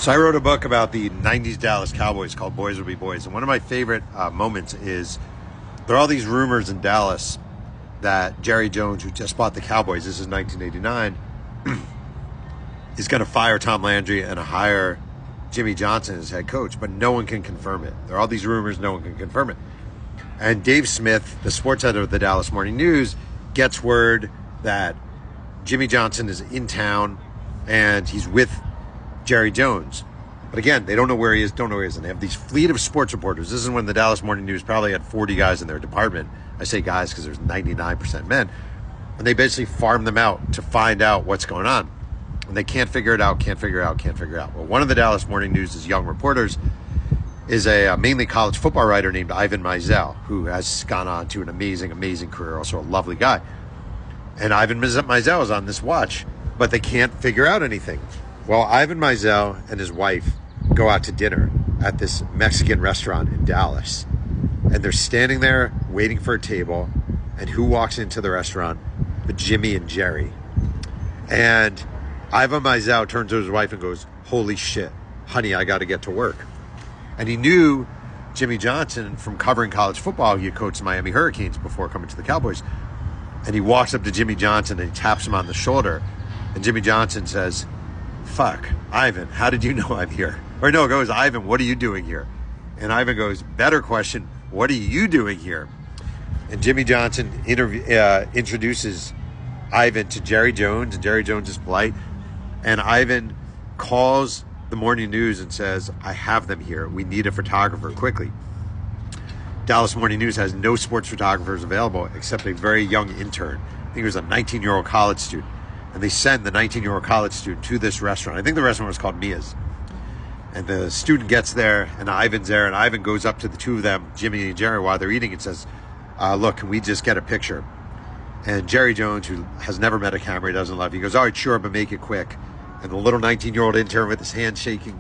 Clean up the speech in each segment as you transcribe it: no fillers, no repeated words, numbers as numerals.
So I wrote a book about the 90s Dallas Cowboys called Boys Will Be Boys. And one of my favorite moments is there are all these rumors in Dallas that Jerry Jones, who just bought the Cowboys, this is 1989, is going to fire Tom Landry and hire Jimmy Johnson as head coach. But no one can confirm it. There are all these rumors, no one can confirm it. And Dave Smith, the sports editor of the Dallas Morning News, gets word that Jimmy Johnson is in town and he's with Jerry Jones. But again, they don't know where he is, And they have these fleet of sports reporters. This is when the Dallas Morning News probably had 40 guys in their department. I say guys because there's 99% men. And they basically farm them out to find out what's going on. And they can't figure it out. Well, one of the Dallas Morning News' young reporters is a mainly college football writer named Ivan Mizell, who has gone on to an amazing career, also a lovely guy. And Ivan Mizell is on this watch, but they can't figure out anything. Well, Ivan Mizell and his wife go out to dinner at this Mexican restaurant in Dallas. And they're standing there waiting for a table. And who walks into the restaurant? But Jimmy and Jerry. And Ivan Mizell turns to his wife and goes, "Holy shit, honey, I got to get to work." And he knew Jimmy Johnson from covering college football. He had coached the Miami Hurricanes before coming to the Cowboys. And he walks up to Jimmy Johnson and he taps him on the shoulder. And Jimmy Johnson says, "Fuck, Ivan, how did you know I'm here?" Or no, it goes, "Ivan, what are you doing here?" And Ivan goes, "Better question, what are you doing here?" And Jimmy Johnson introduces Ivan to Jerry Jones, and Jerry Jones is polite. And Ivan calls the Morning News and says, "I have them here. We need a photographer quickly." Dallas Morning News has no sports photographers available except a very young intern. I think he was a 19-year-old college student. And they send the 19-year-old college student to this restaurant. I think the restaurant was called Mia's. And the student gets there, and Ivan's there, and Ivan goes up to the two of them, Jimmy and Jerry, while they're eating, and says, "Look, can we just get a picture?" And Jerry Jones, who has never met a camera he doesn't love, he goes, "All right, sure, but make it quick." And the little 19-year-old intern with his hand shaking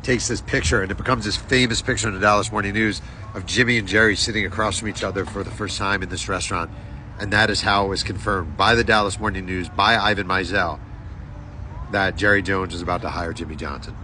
takes this picture, and it becomes this famous picture in the Dallas Morning News of Jimmy and Jerry sitting across from each other for the first time in this restaurant. And that is how it was confirmed by the Dallas Morning News, by Ivan Mizell, that Jerry Jones is about to hire Jimmy Johnson.